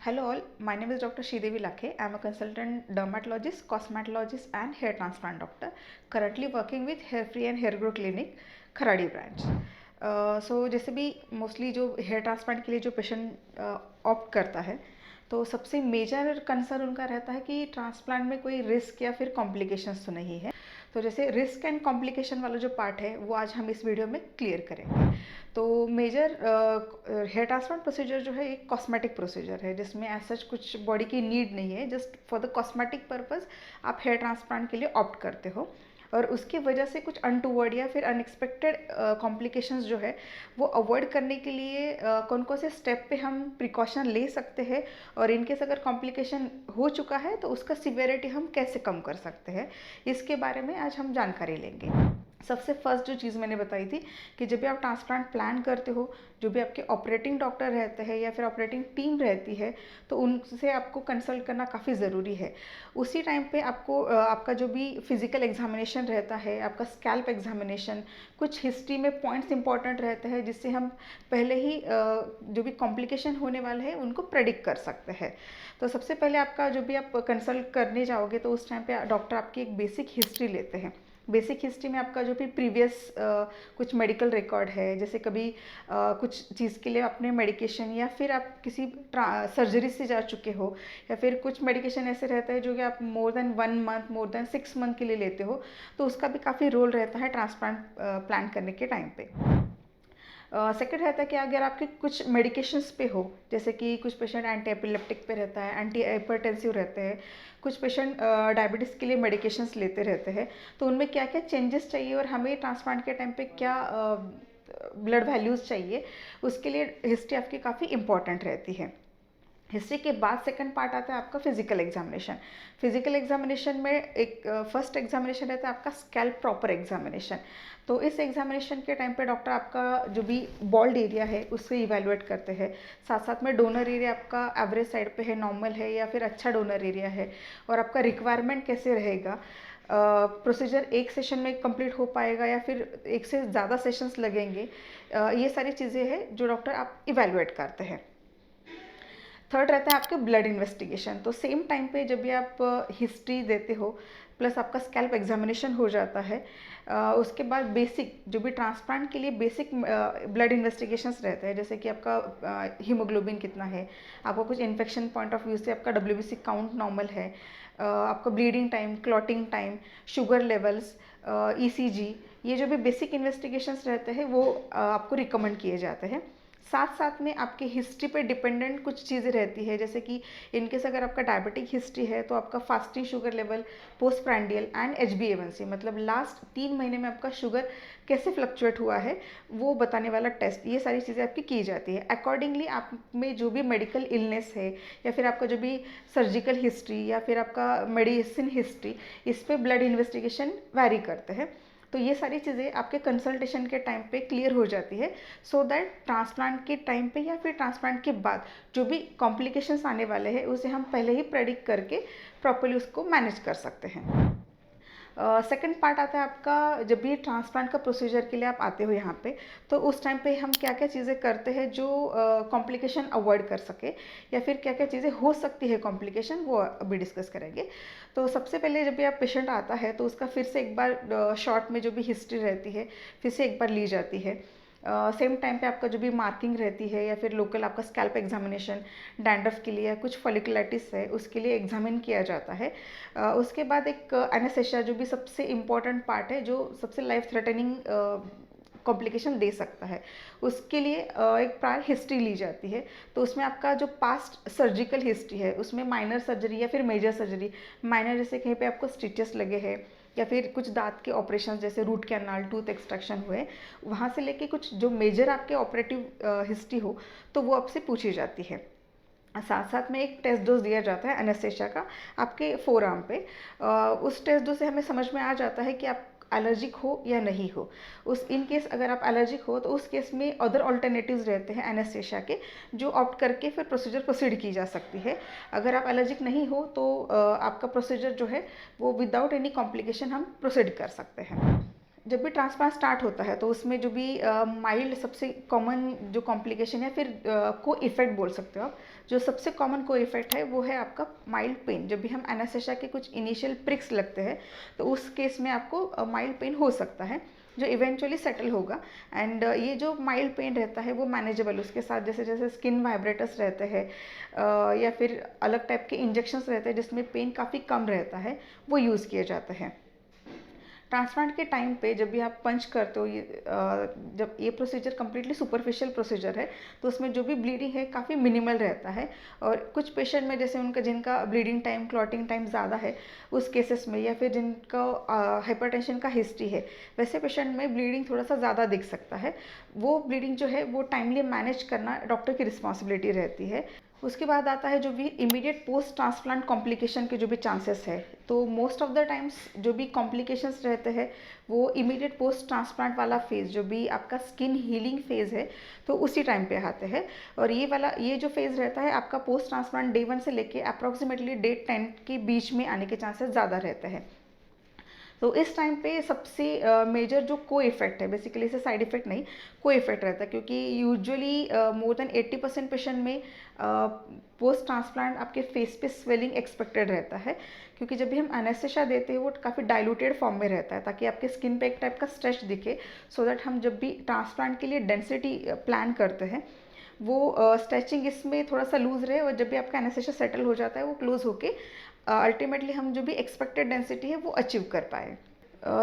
Hello all, my name is Dr. Sridevi Lakhe. I am a consultant dermatologist, cosmetologist and hair transplant doctor currently working with Hair Free and Hair Grow Clinic, Kharadi branch. जैसे भी mostly जो hair transplant के लिए जो patient opt करता है तो सबसे मेजर कंसर्न उनका रहता है कि ट्रांसप्लांट में कोई रिस्क या फिर कॉम्प्लिकेशंस तो नहीं है। तो जैसे रिस्क एंड कॉम्प्लिकेशन वाला जो पार्ट है वो आज हम इस वीडियो में क्लियर करेंगे। तो मेजर हेयर ट्रांसप्लांट प्रोसीजर जो है एक कॉस्मेटिक प्रोसीजर है जिसमें ऐसा कुछ बॉडी की नीड नहीं है, just for the cosmetic purpose आप हेयर ट्रांसप्लांट के लिए ऑप्ट करते हो और उसकी वजह से कुछ अनटूवर्ड या फिर अनएक्सपेक्टेड कॉम्प्लिकेशंस जो है वो अवॉइड करने के लिए कौन कौन से स्टेप पे हम प्रिकॉशन ले सकते हैं और इनकेस अगर कॉम्प्लिकेशन हो चुका है तो उसका सिवियरिटी हम कैसे कम कर सकते हैं, इसके बारे में आज हम जानकारी लेंगे। सबसे फर्स्ट जो चीज़ मैंने बताई थी कि जब भी आप ट्रांसप्लांट प्लान करते हो, जो भी आपके ऑपरेटिंग डॉक्टर रहते हैं या फिर ऑपरेटिंग टीम रहती है तो उनसे आपको कंसल्ट करना काफ़ी ज़रूरी है। उसी टाइम पे आपको आपका जो भी फिजिकल एग्जामिनेशन रहता है, आपका स्कैल्प एग्जामिनेशन, कुछ हिस्ट्री में पॉइंट्स इंपॉर्टेंट रहते हैं जिससे हम पहले ही जो भी कॉम्प्लिकेशन होने वाले हैं उनको प्रेडिक्ट कर सकते हैं। तो सबसे पहले आपका जो भी आप कंसल्ट करने जाओगे तो उस टाइम पे डॉक्टर आपकी एक बेसिक हिस्ट्री लेते हैं। बेसिक हिस्ट्री में आपका जो भी प्रीवियस कुछ मेडिकल रिकॉर्ड है, जैसे कभी कुछ चीज़ के लिए आपने मेडिकेशन या फिर आप किसी सर्जरी से जा चुके हो या फिर कुछ मेडिकेशन ऐसे रहता है जो कि आप more than 1 month, more than 6 month के लिए लेते हो, तो उसका भी काफ़ी रोल रहता है ट्रांसप्लांट प्लान करने के टाइम पे। सेकंड रहता है कि अगर आपके कुछ मेडिकेशंस पे हो, जैसे कि कुछ पेशेंट एंटी एपिलेप्टिक पे रहता है, एंटी हाइपरटेंसिव रहते हैं, कुछ पेशेंट डायबिटीज़ के लिए मेडिकेशंस लेते रहते हैं, तो उनमें क्या क्या चेंजेस चाहिए और हमें ट्रांसप्लांट के टाइम पे क्या ब्लड वैल्यूज़ चाहिए, उसके लिए हिस्ट्री आपकी काफ़ी इंपॉर्टेंट रहती है। हिस्ट्री के बाद सेकंड पार्ट आता है आपका फिजिकल एग्जामिनेशन। फिजिकल एग्जामिनेशन में एक फर्स्ट एग्जामिनेशन रहता है आपका स्कैल्प प्रॉपर एग्जामिनेशन। तो इस एग्जामिनेशन के टाइम पे डॉक्टर आपका जो भी बॉल्ड एरिया है उससे इवेलुएट करते हैं, साथ साथ में डोनर एरिया आपका एवरेज साइड पे है, नॉर्मल है या फिर अच्छा डोनर एरिया है और आपका रिक्वायरमेंट कैसे रहेगा, प्रोसीजर एक सेशन में कंप्लीट हो पाएगा या फिर एक से ज़्यादा सेशंस लगेंगे, ये सारी चीज़ें हैं जो डॉक्टर आप इवेलुएट करते हैं। थर्ड रहता है आपके ब्लड इन्वेस्टिगेशन। तो सेम टाइम पे जब भी आप हिस्ट्री देते हो प्लस आपका स्कैल्प एग्जामिनेशन हो जाता है, उसके बाद बेसिक जो भी ट्रांसप्लांट के लिए बेसिक ब्लड इन्वेस्टिगेशंस रहते हैं, जैसे कि आपका हीमोग्लोबिन कितना है, आपको कुछ इन्फेक्शन पॉइंट ऑफ व्यू से आपका डब्ल्यूबीसी काउंट नॉर्मल है, आपका bleeding time, clotting time, sugar levels, ECG, ये जो भी बेसिक इन्वेस्टिगेशंस रहते हैं वो आपको रिकमेंड किए जाते हैं। साथ साथ में आपकी हिस्ट्री पे डिपेंडेंट कुछ चीज़ें रहती है, जैसे कि इनकेस अगर आपका डायबिटिक हिस्ट्री है तो आपका fasting sugar level, post prandial and HbA1c, मतलब लास्ट 3 महीने में आपका शुगर कैसे फ्लक्चुएट हुआ है वो बताने वाला टेस्ट, ये सारी चीज़ें आपकी की जाती है। अकॉर्डिंगली आप में जो भी मेडिकल इलनेस है या फिर आपका जो भी सर्जिकल हिस्ट्री या फिर आपका मेडिसिन हिस्ट्री, इस पर ब्लड इन्वेस्टिगेशन वैरी करते हैं। तो ये सारी चीज़ें आपके कंसल्टेशन के टाइम पे क्लियर हो जाती है, सो दैट ट्रांसप्लांट के टाइम पे या फिर ट्रांसप्लांट के बाद जो भी कॉम्प्लिकेशंस आने वाले हैं उसे हम पहले ही प्रेडिक्ट करके प्रॉपर्ली उसको मैनेज कर सकते हैं। सेकंड पार्ट आता है आपका जब भी ट्रांसप्लांट का प्रोसीजर के लिए आप आते हो यहाँ पे, तो उस टाइम पे हम क्या क्या चीज़ें करते हैं जो कॉम्प्लिकेशन अवॉइड कर सके या फिर क्या क्या चीज़ें हो सकती है कॉम्प्लिकेशन, वो अभी डिस्कस करेंगे। तो सबसे पहले जब भी आप पेशेंट आता है तो उसका फिर से एक बार शॉर्ट में जो भी हिस्ट्री रहती है फिर से एक बार ली जाती है। सेम टाइम पे आपका जो भी मार्किंग रहती है या फिर लोकल आपका स्कैल्प एग्जामिनेशन, डैंड्रफ के लिए कुछ फॉलिकुलाइटिस है उसके लिए एग्जामिन किया जाता है। उसके बाद एक एनेस्थेसिया जो भी सबसे इम्पॉर्टेंट पार्ट है, जो सबसे लाइफ थ्रेटनिंग कॉम्प्लिकेशन दे सकता है, उसके लिए एक प्रायर हिस्ट्री ली जाती है। तो उसमें आपका जो पास्ट सर्जिकल हिस्ट्री है उसमें माइनर सर्जरी या फिर मेजर सर्जरी, माइनर जैसे कहीं पे आपको स्टिचेस लगे हैं या फिर कुछ दांत के ऑपरेशन जैसे रूट कैनाल, टूथ एक्सट्रैक्शन हुए, वहाँ से लेके कुछ जो मेजर आपके ऑपरेटिव हिस्ट्री हो तो वो आपसे पूछी जाती है। साथ साथ में एक टेस्ट डोज दिया जाता है एनेस्थेसिया का आपके फोर आर्म पे। उस टेस्ट डोज से हमें समझ में आ जाता है कि आप एलर्जिक हो या नहीं हो। उस इन केस अगर आप एलर्जिक हो तो उस केस में अदर ऑल्टरनेटिव्स रहते हैं एनेस्थेसिया के, जो ऑप्ट करके फिर प्रोसीजर प्रोसीड की जा सकती है। अगर आप एलर्जिक नहीं हो तो आपका प्रोसीजर जो है वो विदाउट एनी कॉम्प्लिकेशन हम प्रोसीड कर सकते हैं। जब भी ट्रांसप्लांट स्टार्ट होता है तो उसमें जो भी माइल्ड सबसे कॉमन जो कॉम्प्लिकेशन है, फिर को इफ़ेक्ट बोल सकते हो आप, जो सबसे कॉमन को इफ़ेक्ट है वो है आपका माइल्ड पेन। जब भी हम एनेस्थेसिया के कुछ इनिशियल प्रिक्स लगते हैं तो उस केस में आपको माइल्ड पेन हो सकता है, जो इवेंचुअली सेटल होगा। एंड ये जो माइल्ड पेन रहता है वो मैनेजेबल, उसके साथ जैसे जैसे स्किन वाइब्रेटर्स रहते हैं या फिर अलग टाइप के इंजेक्शंस रहते हैं जिसमें पेन काफ़ी कम रहता है, वो यूज़ किए जाते हैं। ट्रांसप्लांट के टाइम पे जब भी आप पंच करते हो, जब ये प्रोसीजर कम्प्लीटली सुपरफिशियल प्रोसीजर है तो उसमें जो भी ब्लीडिंग है काफ़ी मिनिमल रहता है। और कुछ पेशेंट में जैसे उनका जिनका ब्लीडिंग टाइम, क्लॉटिंग टाइम ज़्यादा है उस केसेस में, या फिर जिनका हाइपरटेंशन का हिस्ट्री है, वैसे पेशेंट में ब्लीडिंग थोड़ा सा ज़्यादा दिख सकता है। वो ब्लीडिंग जो है वो टाइमली मैनेज करना डॉक्टर की रिस्पॉन्सिबिलिटी रहती है। उसके बाद आता है जो भी इमीडिएट पोस्ट ट्रांसप्लांट कॉम्प्लिकेशन के जो भी चांसेस है। तो मोस्ट ऑफ द टाइम्स जो भी कॉम्प्लिकेशंस रहते हैं वो इमीडिएट पोस्ट ट्रांसप्लांट वाला फेज़, जो भी आपका स्किन हीलिंग फेज़ है, तो उसी टाइम पे आते हैं। और ये जो फेज़ रहता है आपका पोस्ट ट्रांसप्लांट डे 1 से लेके अप्रॉक्सीमेटली डे 10 के बीच में आने के चांसेस ज़्यादा रहते हैं। तो इस टाइम पे सबसे मेजर जो को इफेक्ट है, बेसिकली इसे साइड इफेक्ट नहीं, को इफेक्ट रहता है, क्योंकि यूजुअली मोर देन 80% पेशेंट में पोस्ट ट्रांसप्लांट आपके फेस पे स्वेलिंग एक्सपेक्टेड रहता है, क्योंकि जब भी हम एनेस्थेसिया देते हैं वो काफ़ी डाइल्यूटेड फॉर्म में रहता है ताकि आपके स्किन पे एक टाइप का स्ट्रेच दिखे, सो दैट हम जब भी ट्रांसप्लांट के लिए डेंसिटी प्लान करते हैं वो स्ट्रेचिंग इसमें थोड़ा सा लूज रहे, और जब भी आपका एनेस्थेसिया सेटल हो जाता है वो क्लोज होके अल्टीमेटली हम जो भी एक्सपेक्टेड डेंसिटी है वो अचीव कर पाए।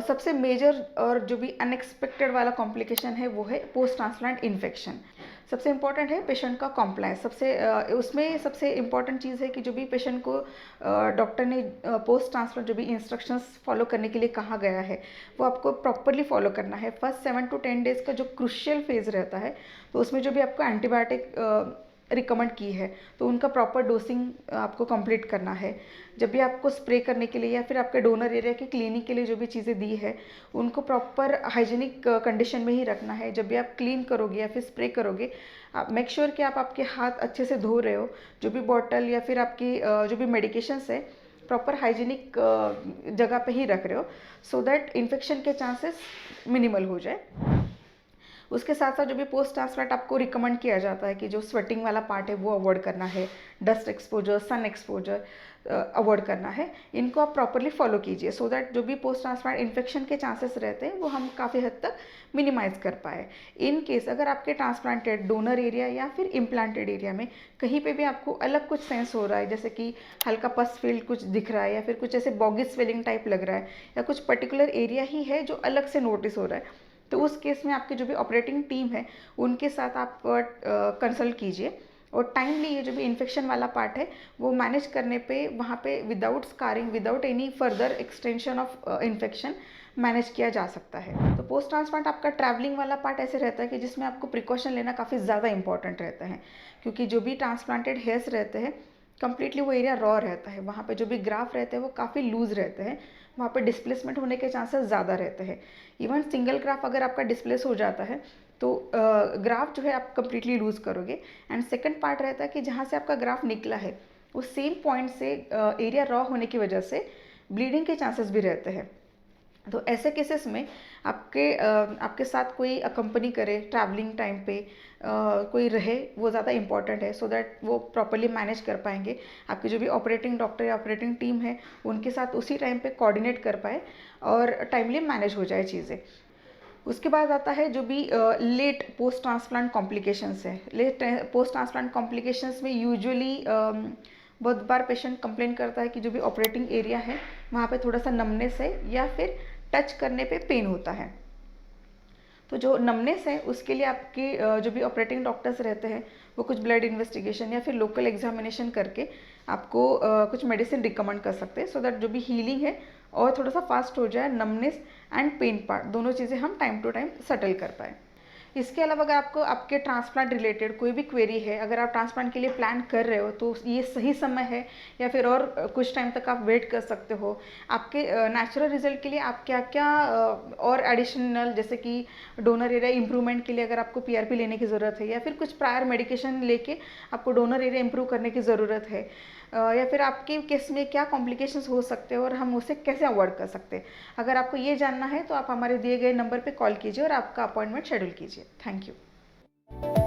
सबसे मेजर और जो भी अनएक्सपेक्टेड वाला कॉम्प्लिकेशन है वो है पोस्ट ट्रांसप्लांट इन्फेक्शन। सबसे इम्पॉर्टेंट है पेशेंट का कॉम्प्लायंस। उसमें सबसे इम्पॉर्टेंट चीज़ है कि जो भी पेशेंट को डॉक्टर ने पोस्ट ट्रांसप्लांट जो भी इंस्ट्रक्शंस फॉलो करने के लिए कहा गया है वो आपको प्रॉपरली फॉलो करना है। फर्स्ट 7 to 10 डेज़ का जो क्रुशियल फेज़ रहता है तो उसमें जो भी आपको एंटीबायोटिक रिकमेंड की है तो उनका प्रॉपर डोसिंग आपको कंप्लीट करना है। जब भी आपको स्प्रे करने के लिए या फिर आपके डोनर एरिया की क्लीनिंग के लिए जो भी चीज़ें दी है उनको प्रॉपर हाइजीनिक कंडीशन में ही रखना है। जब भी आप क्लीन करोगे या फिर स्प्रे करोगे, आप मेक श्योर कि आप आपके हाथ अच्छे से धो रहे हो, जो भी बॉटल या फिर आपकी जो भी मेडिकेशंस है प्रॉपर हाइजीनिक जगह पे ही रख रहे हो, सो दैट इन्फेक्शन के चांसेस मिनिमल हो जाए। उसके साथ साथ जो भी पोस्ट ट्रांसप्लांट आपको रिकमेंड किया जाता है कि जो स्वेटिंग वाला पार्ट है वो अवॉइड करना है, dust exposure, sun exposure avoid करना है, इनको आप प्रॉपरली फॉलो कीजिए, सो दैट जो भी पोस्ट ट्रांसप्लांट इन्फेक्शन के चांसेस रहते हैं वो हम काफ़ी हद तक मिनिमाइज कर पाए। इन केस अगर आपके ट्रांसप्लांटेड डोनर एरिया या फिर इम्प्लांटेड एरिया में कहीं पे भी आपको अलग कुछ सेंस हो रहा है, जैसे कि हल्का पस फील्ड कुछ दिख रहा है या फिर कुछ ऐसे बॉगी स्वेलिंग टाइप लग रहा है या कुछ पर्टिकुलर एरिया ही है जो अलग से नोटिस हो रहा है, तो उस केस में आपकी जो भी ऑपरेटिंग टीम है उनके साथ आप कंसल्ट कीजिए, और टाइमली ये जो भी इन्फेक्शन वाला पार्ट है वो मैनेज करने पे वहाँ पे without scarring, without any further extension of infection manage किया जा सकता है। तो पोस्ट ट्रांसप्लांट आपका ट्रैवलिंग वाला पार्ट ऐसे रहता है कि जिसमें आपको प्रिकॉशन लेना काफ़ी ज़्यादा इंपॉर्टेंट रहता है, क्योंकि जो भी ट्रांसप्लांटेड हेयर्स रहते हैं कम्प्लीटली वो एरिया रॉ रहता है, वहाँ पे जो भी ग्राफ रहते हैं वो काफ़ी लूज रहते हैं, वहाँ पे डिस्प्लेसमेंट होने के चांसेस ज़्यादा रहते हैं। इवन सिंगल ग्राफ अगर आपका डिस्प्लेस हो जाता है तो ग्राफ जो है आप कम्प्लीटली लूज़ करोगे। एंड सेकंड पार्ट रहता है कि जहाँ से आपका ग्राफ निकला है उस सेम पॉइंट से एरिया रॉ होने की वजह से ब्लीडिंग के चांसेस भी रहते हैं। तो ऐसे केसेस में आपके साथ कोई अकम्पनी करे ट्रैवलिंग टाइम पे, कोई रहे, वो ज़्यादा इंपॉर्टेंट है, सो दैट वो प्रॉपरली मैनेज कर पाएंगे। आपकी जो भी ऑपरेटिंग डॉक्टर या ऑपरेटिंग टीम है उनके साथ उसी टाइम पे कोऑर्डिनेट कर पाए और टाइमली मैनेज हो जाए चीज़ें। उसके बाद आता है जो भी लेट पोस्ट ट्रांसप्लांट कॉम्प्लिकेशंस है। लेट पोस्ट ट्रांसप्लांट कॉम्प्लिकेशंस में यूजुअली बहुत बार पेशेंट कंप्लेन करता है कि जो भी ऑपरेटिंग एरिया है वहाँ पे थोड़ा सा नमनेस है या फिर टच करने पे पेन होता है। तो जो नमनेस है उसके लिए आपके जो भी ऑपरेटिंग डॉक्टर्स रहते हैं वो कुछ ब्लड इन्वेस्टिगेशन या फिर लोकल एग्जामिनेशन करके आपको कुछ मेडिसिन रिकमेंड कर सकते हैं, सो दैट जो भी हीलिंग है और थोड़ा सा फास्ट हो जाए, नमनेस एंड पेन पार्ट दोनों चीज़ें हम टाइम टू टाइम सेटल कर पाए। इसके अलावा अगर आपको आपके ट्रांसप्लांट रिलेटेड कोई भी क्वेरी है, अगर आप ट्रांसप्लांट के लिए प्लान कर रहे हो तो ये सही समय है या फिर और कुछ टाइम तक आप वेट कर सकते हो, आपके नेचुरल रिजल्ट के लिए आप क्या क्या और एडिशनल जैसे कि डोनर एरिया इम्प्रूवमेंट के लिए अगर आपको पीआरपी लेने की ज़रूरत है या फिर कुछ प्रायर मेडिकेशन लेके आपको डोनर एरिया इम्प्रूव करने की ज़रूरत है, या फिर आपके केस में क्या कॉम्प्लिकेशंस हो सकते हैं और हम उसे कैसे अवॉइड कर सकते हैं, अगर आपको ये जानना है तो आप हमारे दिए गए नंबर पे कॉल कीजिए और आपका अपॉइंटमेंट शेड्यूल कीजिए। Thank you.